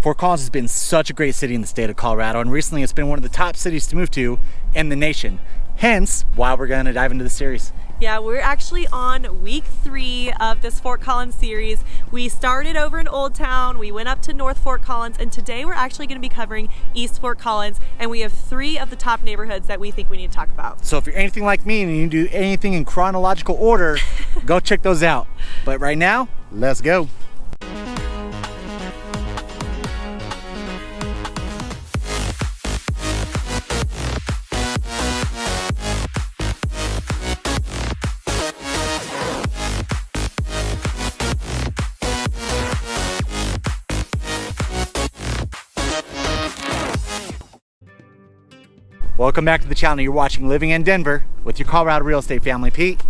Fort Collins has been such a great city in the state of Colorado, and recently it's been one of the top cities to move to in the nation. Hence, why we're going to dive into the series. Yeah, we're actually on week 3 of this Fort Collins series. We started over in Old Town, we went up to North Fort Collins, and today we're actually going to be covering East Fort Collins, and we have 3 of the top neighborhoods that we think we need to talk about. So if you're anything like me and you do anything in chronological order, go check those out. But right now, let's go. Welcome back to the channel. You're watching Living in Denver with your Colorado real estate family, Pete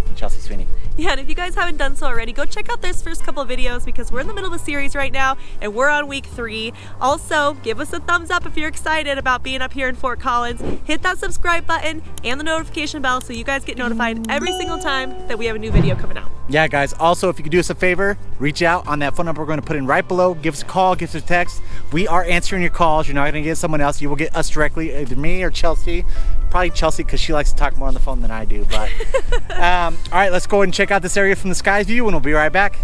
and Chelsea Sweeney. Yeah, and if you guys haven't done so already, go check out those first couple of videos because we're in the middle of a series right now and we're on week 3. Also, give us a thumbs up if you're excited about being up here in Fort Collins. Hit that subscribe button and the notification bell so you guys get notified every single time that we have a new video coming out. Yeah, guys. Also, if you could do us a favor, reach out on that phone number we're going to put in right below. Give us a call, give us a text. We are answering your calls. You're not going to get someone else. You will get us directly, either me or Chelsea. Probably Chelsea because she likes to talk more on the phone than I do. But all right, let's go ahead and check out this area from the sky view, and we'll be right back.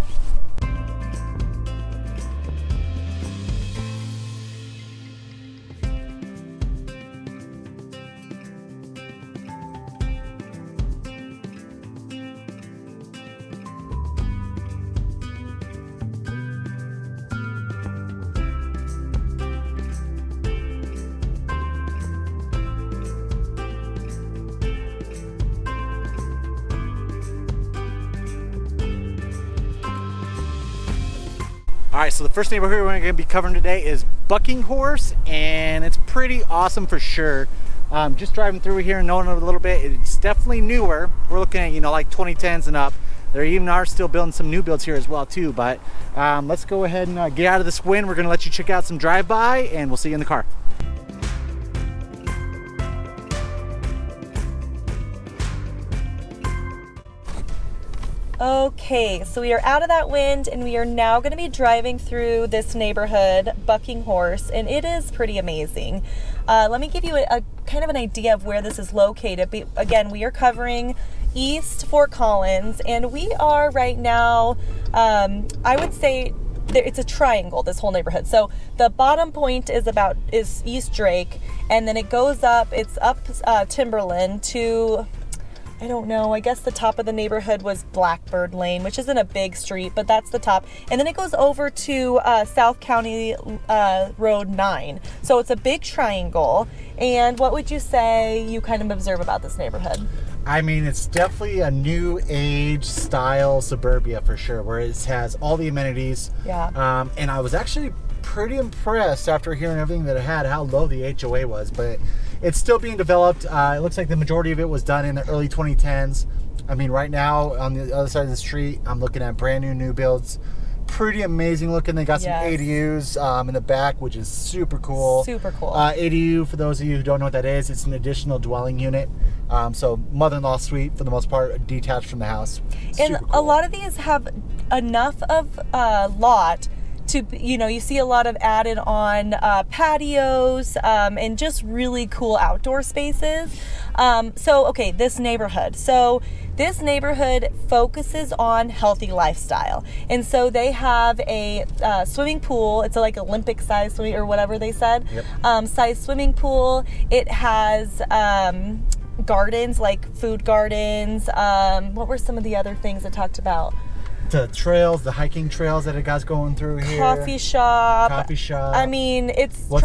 All right, so the first neighborhood we're going to be covering today is BUCKINGHORSE, and it's pretty awesome for sure. Just driving through here and knowing it a little bit, it's definitely newer. We're looking at, like 2010s and up. There even are still building some new builds here as well too, but let's go ahead and get out of this wind. We're going to let you check out some drive-by, and we'll see you in the car. Okay, so we are out of that wind and we are now going to be driving through this neighborhood, BUCKINGHORSE, and it is pretty amazing. Let me give you a kind of an idea of where this is located. Again, we are covering East Fort Collins, and we are right now, I would say it's a triangle, this whole neighborhood. So the bottom point is East Drake, and then it goes up, it's up Timberland to, I don't know, I guess the top of the neighborhood was Blackbird Lane, which isn't a big street, but that's the top. And then it goes over to South County Road 9. So it's a big triangle. And what would you say you kind of observe about this neighborhood? I mean, it's definitely a new age style suburbia for sure, where it has all the amenities. Yeah. And I was actually pretty impressed after hearing everything that it had, how low the HOA was, but it's still being developed. It looks like the majority of it was done in the early 2010s. I mean, right now on the other side of the street, I'm looking at brand new builds. Pretty amazing looking. They got some ADUs in the back, which is super cool. Super cool. ADU, for those of you who don't know what that is, it's an additional dwelling unit. So mother-in-law suite, for the most part, detached from the house. And a lot of these have enough of lot to, you see a lot of added on patios and just really cool outdoor spaces. Okay, this neighborhood. So this neighborhood focuses on healthy lifestyle. And so they have a swimming pool. It's like Olympic size swimming, or whatever they said. Yep. Size swimming pool. It has gardens, like food gardens. What were some of the other things it talked about? The trails, the hiking trails that it got going through here. Coffee shop. I mean, it's what's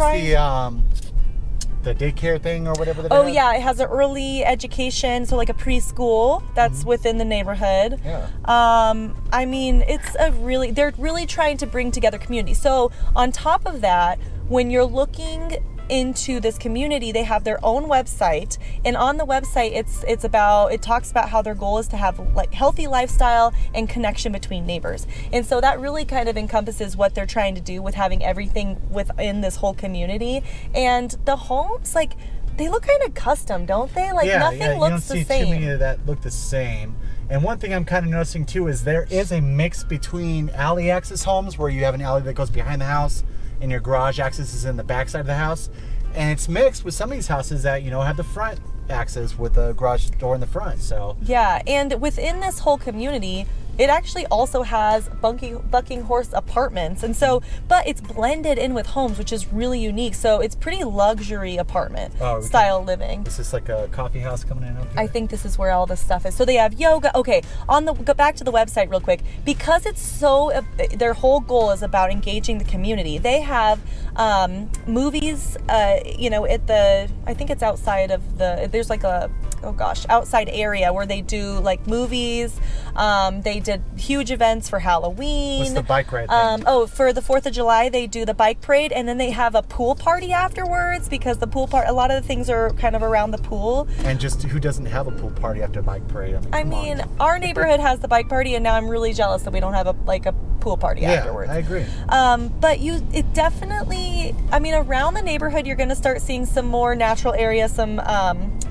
the daycare thing or whatever that is? Yeah, it has an early education, so like a preschool that's within the neighborhood. Yeah. I mean, they're really trying to bring together community. So on top of that, when you're looking into this community, they have their own website, and on the website it talks about how their goal is to have like healthy lifestyle and connection between neighbors. And so that really kind of encompasses what they're trying to do with having everything within this whole community. And the homes, like, they look kind of custom, don't they? Like, nothing looks the same. You don't see too many that look the same. And one thing I'm kind of noticing too is there is a mix between alley access homes, where you have an alley that goes behind the house, and your garage access is in the back side of the house. And it's mixed with some of these houses that, you know, have the front access with the garage door in the front. So yeah, and within this whole community, it actually also has BUCKINGHORSE apartments. And so, but it's blended in with homes, which is really unique. So it's pretty luxury apartment style living. Is this like a coffee house coming in up here? I think this is where all this stuff is. So they have yoga. Okay, go back to the website real quick. Because it's so, their whole goal is about engaging the community. They have movies, you know, I think it's outside of there's like a, outside area where they do like movies. They did huge events for Halloween. What's the bike ride thing? For the 4th of July, they do the bike parade, and then they have a pool party afterwards, because the pool part, a lot of the things are kind of around the pool. And just who doesn't have a pool party after a bike parade? I mean, our neighborhood has the bike party, and now I'm really jealous that we don't have a pool party afterwards. Yeah, I agree. But it definitely, I mean, around the neighborhood, you're going to start seeing some more natural areas, some,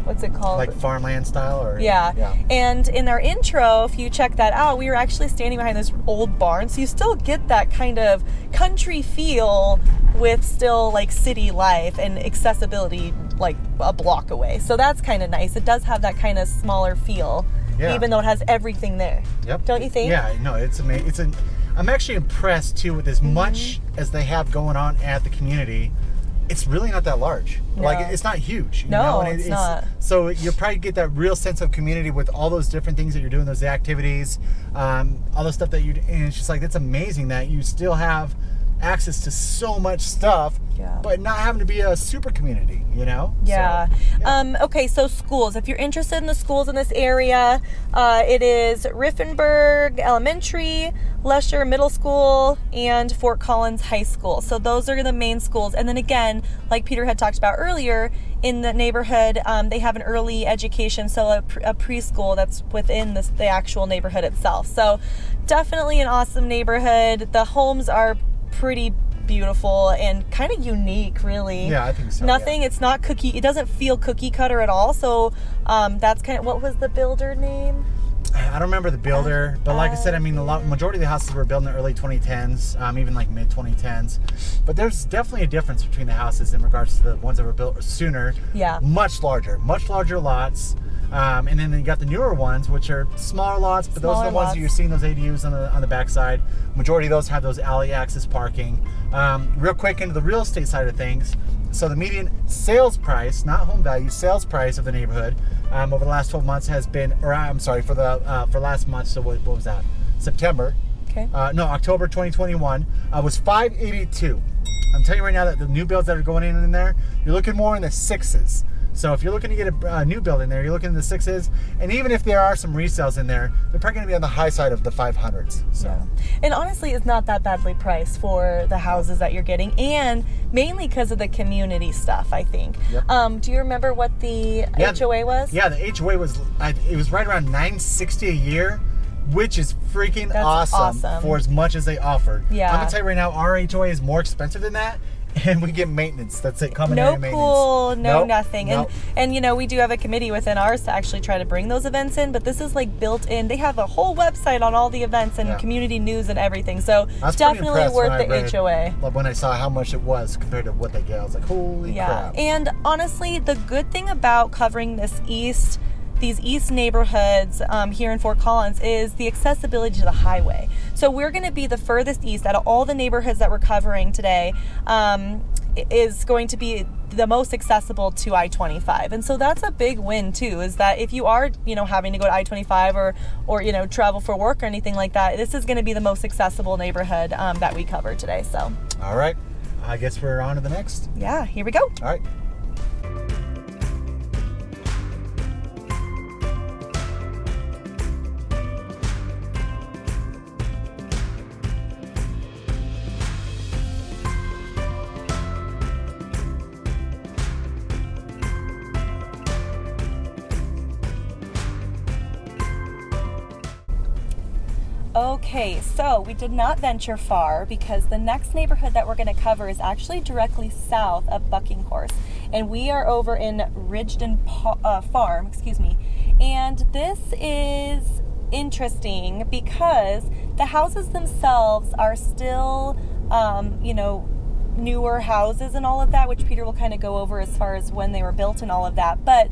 what's it called? Like farmland style? Or Yeah. And in our intro, if you check that out, we were actually standing behind this old barn, so you still get that kind of country feel with still like city life and accessibility like a block away. So that's kind of nice. It does have that kind of smaller feel, even though it has everything there. Yep. Don't you think? Yeah, no, it's amazing. I'm actually impressed too with as much as they have going on at the community. It's really not that large. No. Like, it's not huge. You no, know? And it's not. So you'll probably get that real sense of community with all those different things that you're doing, those activities, all the stuff that and it's just like, it's amazing that you still have access to so much stuff, but not having to be a super community, you know? Yeah. So, okay, so schools. If you're interested in the schools in this area, it is Riffenburg Elementary, Lesher Middle School, and Fort Collins High School. So those are the main schools. And then again, like Peter had talked about earlier, in the neighborhood, they have an early education, so a preschool that's within the actual neighborhood itself. So definitely an awesome neighborhood. The homes are pretty beautiful and kind of unique, really. Yeah, I think so. It's not cookie, it doesn't feel cookie cutter at all. So that's kind of, what was the builder name? I don't remember the builder, but like I said, I mean, majority of the houses were built in the early 2010s, even like mid 2010s. But there's definitely a difference between the houses in regards to the ones that were built sooner. Yeah. Much larger lots. And then you got the newer ones, which are smaller lots, but those are the ones that you're seeing, those ADUs on the backside. Majority of those have those alley access parking. Real quick into the real estate side of things. So the median sales price, not home value, sales price of the neighborhood over the last 12 months has been, for last month. So what was that? September. Okay. October 2021 was $582. I'm telling you right now that the new builds that are going in there, you're looking more in the sixes. So if you're looking to get a new build in there, you're looking in the sixes, and even if there are some resales in there, they're probably going to be on the high side of the 500s. So. Yeah. And honestly, it's not that badly priced for the houses that you're getting, and mainly because of the community stuff, I think. Yep. Do you remember what the HOA was? Yeah, the HOA was right around $960 a year, which is freaking awesome for as much as they offered. Yeah. I'm going to tell you right now, our HOA is more expensive than that. And we get maintenance. That's it. Common no area maintenance. Pool, no nothing. Nope. And you know, we do have a committee within ours to actually try to bring those events in, but this is like built in. They have a whole website on all the events and community news and everything. So definitely worth the HOA. When I saw how much it was compared to what they get, I was like, holy crap. And honestly, the good thing about covering these east neighborhoods here in Fort Collins is the accessibility to the highway. So we're going to be the furthest east out of all the neighborhoods that we're covering today, is going to be the most accessible to I-25. And so that's a big win too, is that if you are, having to go to I-25 or travel for work or anything like that, this is going to be the most accessible neighborhood that we cover today. So. All right. I guess we're on to the next. Yeah, here we go. All right. Okay, so we did not venture far because the next neighborhood that we're going to cover is actually directly south of BUCKINGHORSE, and we are over in Ridgeton Farm, and this is interesting because the houses themselves are still, newer houses and all of that, which Peter will kind of go over as far as when they were built and all of that. But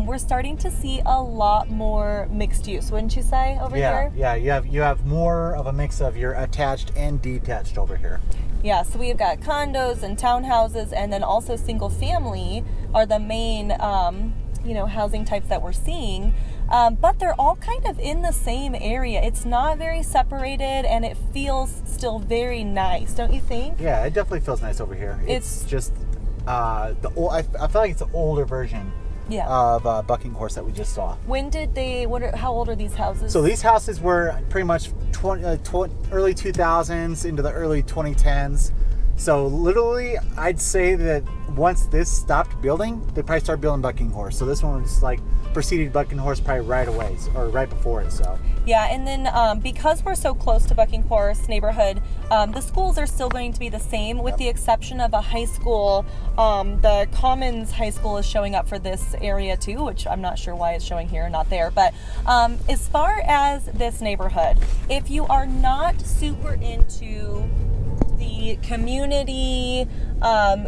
we're starting to see a lot more mixed use, wouldn't you say, over here? Yeah, you have more of a mix of your attached and detached over here. Yeah, so we've got condos and townhouses, and then also single family are the main housing types that we're seeing. But they're all kind of in the same area. It's not very separated, and it feels still very nice, don't you think? Yeah, it definitely feels nice over here. It's just I feel like it's an older version of BUCKINGHORSE that we just saw. When did how old are these houses? So these houses were pretty much early 2000s into the early 2010s. So literally, I'd say that once this stopped building, they probably started building BUCKINGHORSE. So this one was like preceded BUCKINGHORSE probably right away, or right before it. So yeah, and then because we're so close to BUCKINGHORSE neighborhood, the schools are still going to be the same, with the exception of a high school. The Commons High School is showing up for this area too, which I'm not sure why it's showing here and not there. But as far as this neighborhood, if you are not super into the community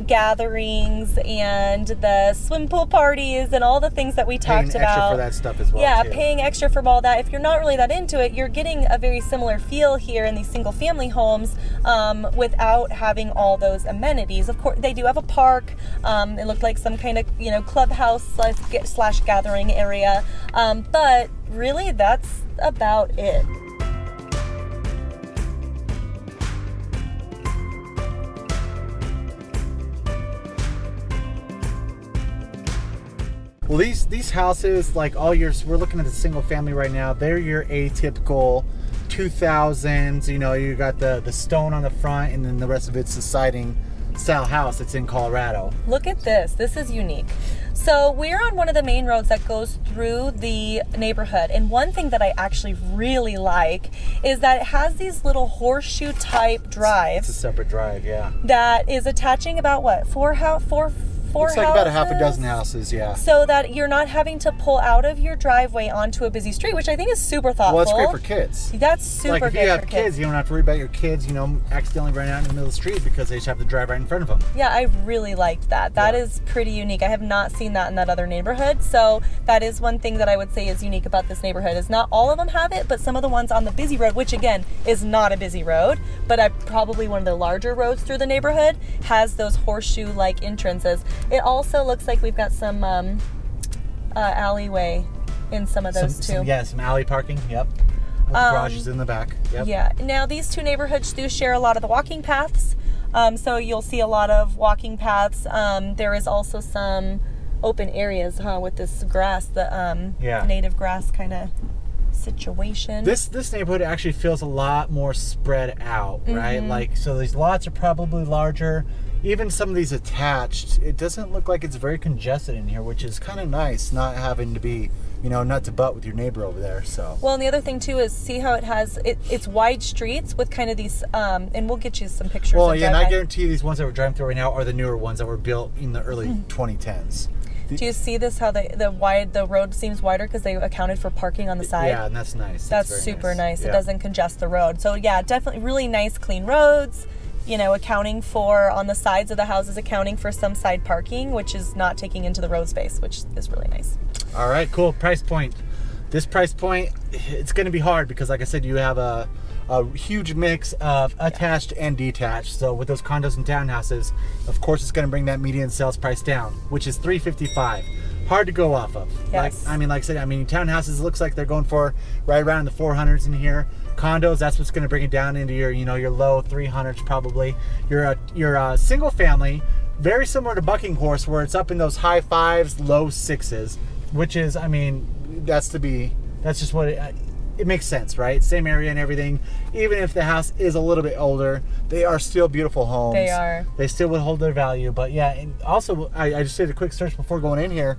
gatherings and the swim pool parties and all the things that we talked about. Paying extra for that stuff as well. Yeah, too. Paying extra for all that. If you're not really that into it, you're getting a very similar feel here in these single family homes without having all those amenities. Of course, they do have a park. It looked like some kind of clubhouse slash gathering area. But really, that's about it. Well, these houses, like we're looking at the single family right now. They're your atypical 2000s. You got the stone on the front, and then the rest of it's the siding style house that's in Colorado. Look at this. This is unique. So we're on one of the main roads that goes through the neighborhood. And one thing that I actually really like is that it has these little horseshoe type drives. It's a separate drive, yeah. That is attaching about four It's like about a half a dozen houses, yeah. So that you're not having to pull out of your driveway onto a busy street, which I think is super thoughtful. Well, it's great for kids. That's super good for kids. Like if you have kids, you don't have to worry about your kids, accidentally running out in the middle of the street because they just have to drive right in front of them. Yeah, I really liked that. That is pretty unique. I have not seen that in that other neighborhood. So that is one thing that I would say is unique about this neighborhood, is not all of them have it, but some of the ones on the busy road, which again is not a busy road, but probably one of the larger roads through the neighborhood, has those horseshoe-like entrances. It also looks like we've got some alleyway in some of those too. Some alley parking, yep. With garages in the back, yep. Yeah. Now, these two neighborhoods do share a lot of the walking paths. So you'll see a lot of walking paths. There is also some open areas, with this grass, the native grass kind of situation. This neighborhood actually feels a lot more spread out, right? Like, so these lots are probably larger. Even some of these attached, it doesn't look like it's very congested in here, which is kind of nice, not having to be, nut to butt with your neighbor over there. So well, and the other thing too is see how it has it's wide streets with kind of these and we'll get you some pictures. Well, yeah, and I guarantee you these ones that we're driving through right now are the newer ones that were built in the early 2010s. Do you see this? How the road seems wider because they accounted for parking on the side. Yeah, and that's nice. That's super nice. Yeah. It doesn't congest the road. So yeah, definitely really nice, clean roads. Accounting for on the sides of the houses, accounting for some side parking, which is not taking into the road space, which is really nice. All right, cool. Price point. This price point, it's going to be hard because, like I said, you have a huge mix of attached and detached. So with those condos and townhouses, of course, it's going to bring that median sales price down, which is $355. Hard to go off of. Yes. Like I said, townhouses, it looks like they're going for right around the 400s in here. Condos, that's what's going to bring it down into your low 300s probably. Your single family, very similar to BUCKINGHORSE, where it's up in those high 5s, low 6s, which is, that's just what it makes sense, right? Same area and everything. Even if the house is a little bit older, they are still beautiful homes. They are. They still would hold their value. But yeah, and also I just did a quick search before going in here.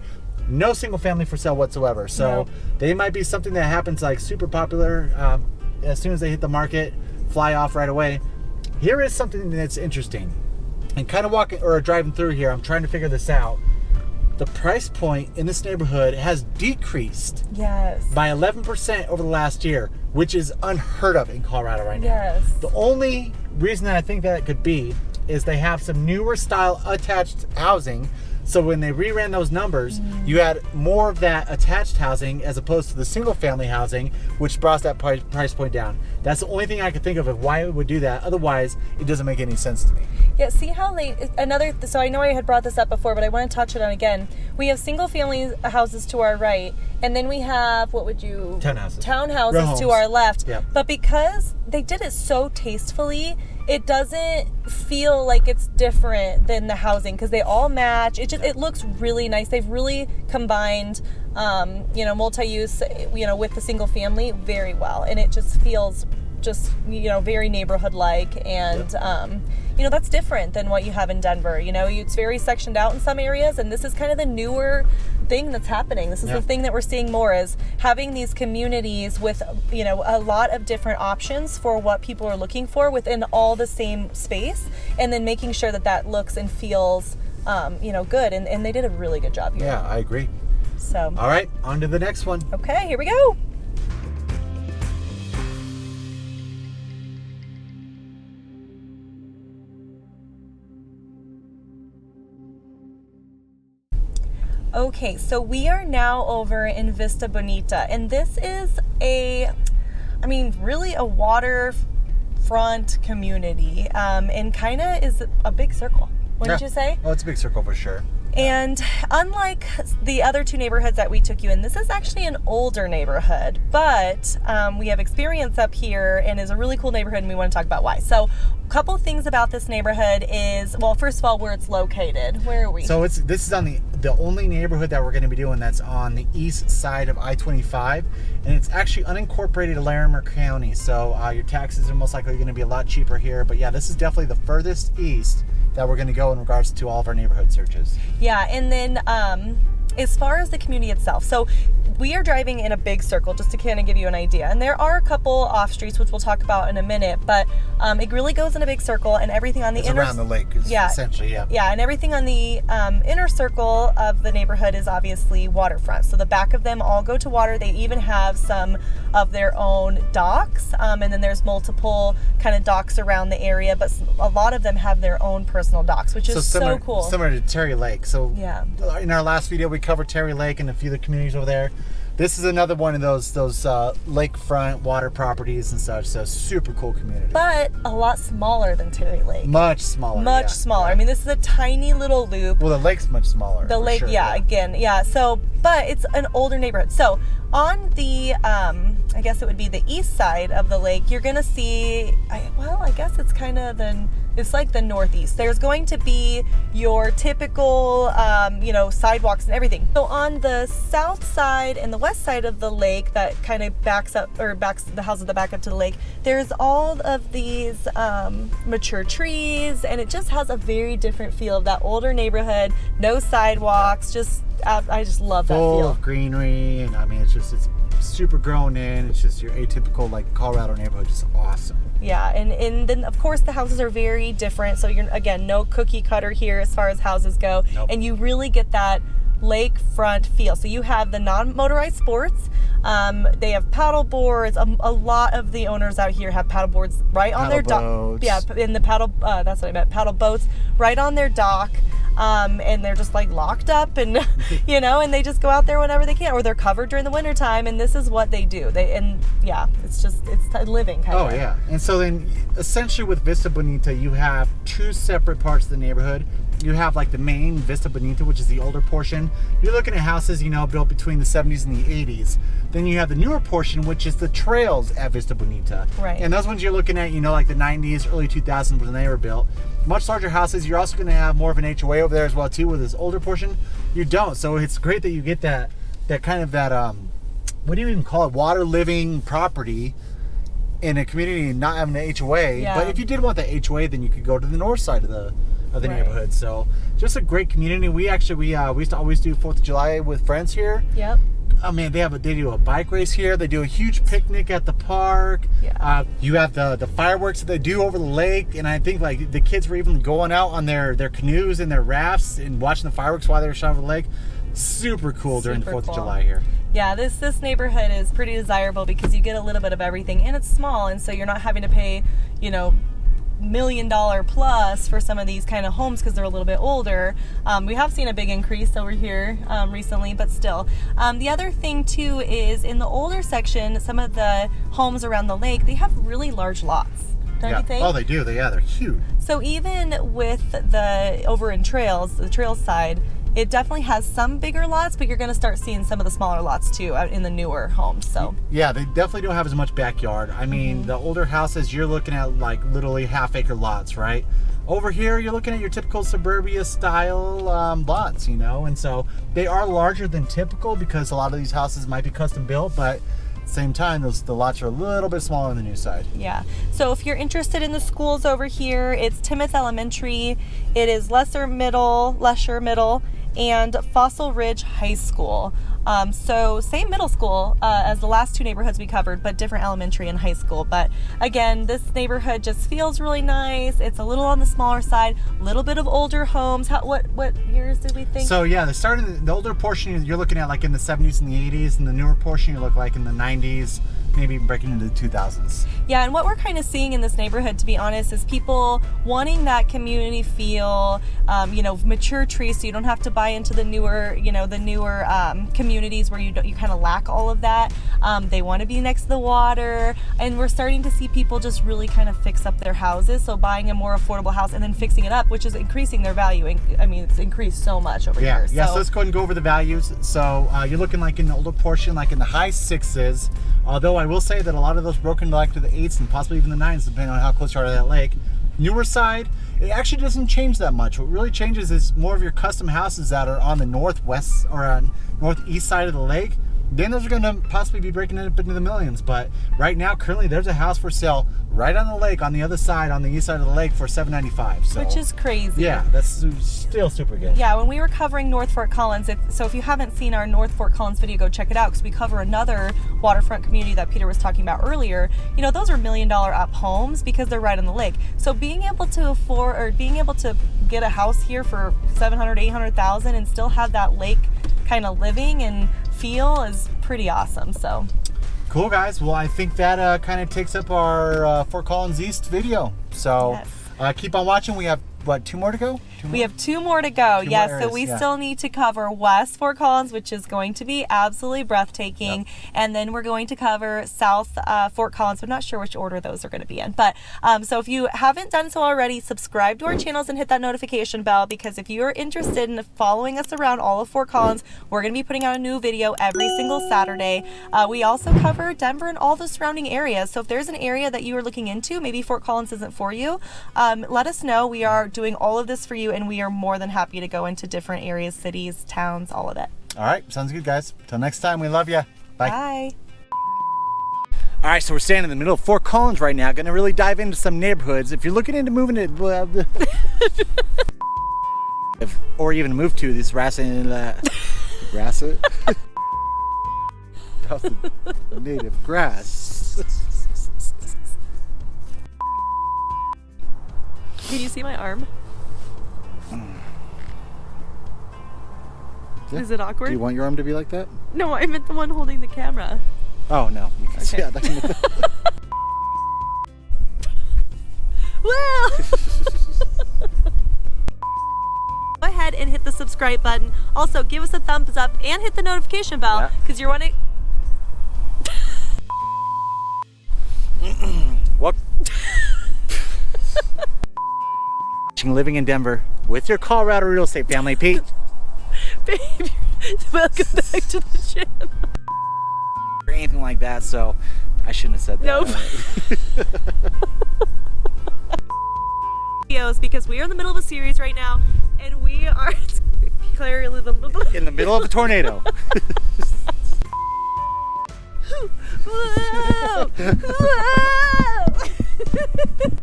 No single family for sale whatsoever. So they might be something that happens like super popular. As soon as they hit the market, fly off right away. Here is something that's interesting. And kind of walking or driving through here, I'm trying to figure this out. The price point in this neighborhood has decreased by 11% over the last year, which is unheard of in Colorado right now. Yes. The only reason that I think that it could be is they have some newer style attached housing. So when they reran those numbers, you had more of that attached housing as opposed to the single family housing, which brought that price point down. That's the only thing I could think of why it would do that. Otherwise, it doesn't make any sense to me. Yeah, see how so I know I had brought this up before, but I want to touch it on again. We have single family houses to our right, and then we have, townhouses to our left. Yep. But because they did it so tastefully, it doesn't feel like it's different than the housing because they all match. It looks really nice. They've really combined, multi-use, with the single family very well, and it just feels very neighborhood-like, and that's different than what you have in Denver. It's very sectioned out in some areas, and this is kind of the newer thing that's happening. This is the thing that we're seeing more, is having these communities with a lot of different options for what people are looking for within all the same space, and then making sure that looks and feels good, and they did a really good job here. Yeah, I agree. So all right, on to the next one. Okay, here we go. Okay, so we are now over in Vista Bonita, and this is really a waterfront community, and kind of is a big circle, wouldn't you say? Oh, it's a big circle for sure. And unlike the other two neighborhoods that we took you in, this is actually an older neighborhood, but we have experience up here, and is a really cool neighborhood, and we want to talk about why. So a couple things about this neighborhood is, well, first of all, where it's located. Where are we? So this is on the only neighborhood that we're going to be doing that's on the east side of I-25, and it's actually unincorporated Larimer County, so your taxes are most likely going to be a lot cheaper here. But yeah, this is definitely the furthest east that we're going to go in regards to all of our neighborhood searches. Yeah, and then as far as the community itself, so we are driving in a big circle just to kind of give you an idea, and there are a couple off streets which we'll talk about in a minute, but it really goes in a big circle, and everything on the inner around the lake is essentially, and everything on the inner circle of the neighborhood is obviously waterfront. So the back of them all go to water. They even have some of their own docks, and then there's multiple kind of docks around the area, but a lot of them have their own personal docks, which is so cool. Similar to Terry Lake. So in our last video, we covered Terry Lake and a few of the communities over there. This is another one of those lakefront water properties and such. So super cool community. But a lot smaller than Terry Lake. Much smaller. Much smaller. I mean, this is a tiny little loop. Well, the lake's much smaller. The lake, sure, So, but it's an older neighborhood. So on the, I guess it would be the east side of the lake, you're going to see, I guess it's kind of it's like the northeast. There's going to be your typical, sidewalks and everything. So on the south side and the west side of the lake that kind of backs the houses that back up to the lake, there's all of these mature trees, and it just has a very different feel of that older neighborhood. No sidewalks, I just love that feel. Full of greenery, and I mean, it's super grown in. It's just your atypical Colorado neighborhood, just awesome. Yeah, and then of course the houses are very different. So you're, again, no cookie cutter here as far as houses go. Nope. And you really get that lakefront feel. So you have the non-motorized sports. They have paddle boards. A lot of the owners out here have paddle boards right on their dock. Yeah, in the paddle. That's what I meant. Paddle boats right on their dock. And they're just locked up, and and they just go out there whenever they can, or they're covered during the winter time, and this is what they do. It's living kind of. Oh yeah. And so then essentially with Vista Bonita, you have two separate parts of the neighborhood. You have the main Vista Bonita, which is the older portion. You're looking at houses, built between the 70s and the 80s. Then you have the newer portion, which is the trails at Vista Bonita. Right. And those ones you're looking at, the 90s, early 2000s when they were built. Much larger houses. You're also going to have more of an HOA over there as well too. With this older portion, you don't. So it's great that you get that kind of what do you even call it? Water living property in a community not having an HOA. Yeah. But if you did want the HOA, then you could go to the north side of the neighborhood. So just a great community. We used to always do 4th of July with friends here. Yep. I mean, they do a bike race here. They do a huge picnic at the park. Yeah. You have the fireworks that they do over the lake, and I think the kids were even going out on their canoes and their rafts and watching the fireworks while they were shot over the lake. Super cool during the 4th of July here. Yeah, this neighborhood is pretty desirable because you get a little bit of everything, and it's small, and so you're not having to pay, $1 million plus for some of these kind of homes because they're a little bit older. We have seen a big increase over here recently, but still. The other thing too is in the older section, some of the homes around the lake, they have really large lots. Don't you think? Oh, they do. They're huge. So even with the over in trails, the trails side, it definitely has some bigger lots, but you're going to start seeing some of the smaller lots too out in the newer homes. So yeah, they definitely don't have as much backyard. I mean, the older houses, you're looking at like literally half-acre lots, right? Over here, you're looking at your typical suburbia style lots, you know, and so they are larger than typical because a lot of these houses might be custom built, but same time, the lots are a little bit smaller on the new side. Yeah. So if you're interested in the schools over here, it's Timoth Elementary, it is Lesser Middle, and Fossil Ridge High School. So same middle school as the last two neighborhoods we covered, but different elementary and high school. But again, this neighborhood just feels really nice. It's a little on the smaller side, a little bit of older homes. What years did we think? So yeah, the older portion you're looking at like in the 70s and the 80s, and the newer portion you look like in the 90s, maybe breaking into the 2000s. Yeah, and what we're kind of seeing in this neighborhood, to be honest, is people wanting that community feel, mature trees, so you don't have to buy into the newer communities where you kind of lack all of that. They want to be next to the water, and we're starting to see people just really kind of fix up their houses. So buying a more affordable house and then fixing it up, which is increasing their value. I mean, it's increased so much over here. Yeah, so let's go ahead and go over the values. So you're looking like in the older portion, like in the high 6s, although I will say that a lot of those broken like to the 8s and possibly even the 9s, depending on how close you are to that lake. Newer side, it actually doesn't change that much. What really changes is more of your custom houses that are on the northwest or on northeast side of the lake. Then those are going to possibly be breaking up into the millions. But right now, currently, there's a house for sale right on the lake, on the other side, on the east side of the lake for $795. So, which is crazy. Yeah, that's still super good. Yeah, when we were covering North Fort Collins, if you haven't seen our North Fort Collins video, go check it out because we cover another waterfront community that Peter was talking about earlier. You know, those are $1 million up homes because they're right on the lake. So being able to get a house here for $700,000, $800,000 and still have that lake kind of living and feel is pretty awesome. So cool, guys. Well, I think that kind of takes up our Fort Collins East video. So yes. Keep on watching. We have, what, 2 more to go? We have 2 more to go. Yes, more so areas, we still need to cover West Fort Collins, which is going to be absolutely breathtaking. Yep. And then we're going to cover South Fort Collins. I'm not sure which order those are going to be in. But so if you haven't done so already, subscribe to our channels and hit that notification bell, because if you are interested in following us around all of Fort Collins, we're going to be putting out a new video every single Saturday. We also cover Denver and all the surrounding areas. So if there's an area that you are looking into, maybe Fort Collins isn't for you, let us know. We are doing all of this for you, and we are more than happy to go into different areas, cities, towns, all of it. All right, sounds good, guys. Till next time, we love you. Bye. Bye. All right, so we're standing in the middle of Fort Collins right now. Going to really dive into some neighborhoods. If you're looking into moving to, or even move to this Rasset, native grass. Can you see my arm? Yeah. Is it awkward? Do you want your arm to be like that? No, I meant the one holding the camera. Oh, no. You can see that. Well, go ahead and hit the subscribe button. Also, give us a thumbs up and hit the notification bell, because you're wanting. What? Living in Denver with your Colorado real estate family, Pete. Babe, welcome back to the channel. Or anything like that, so I shouldn't have said that. Nope. Videos, because we are in the middle of a series right now, and we are clearly in the middle of a tornado. Whoa! Whoa!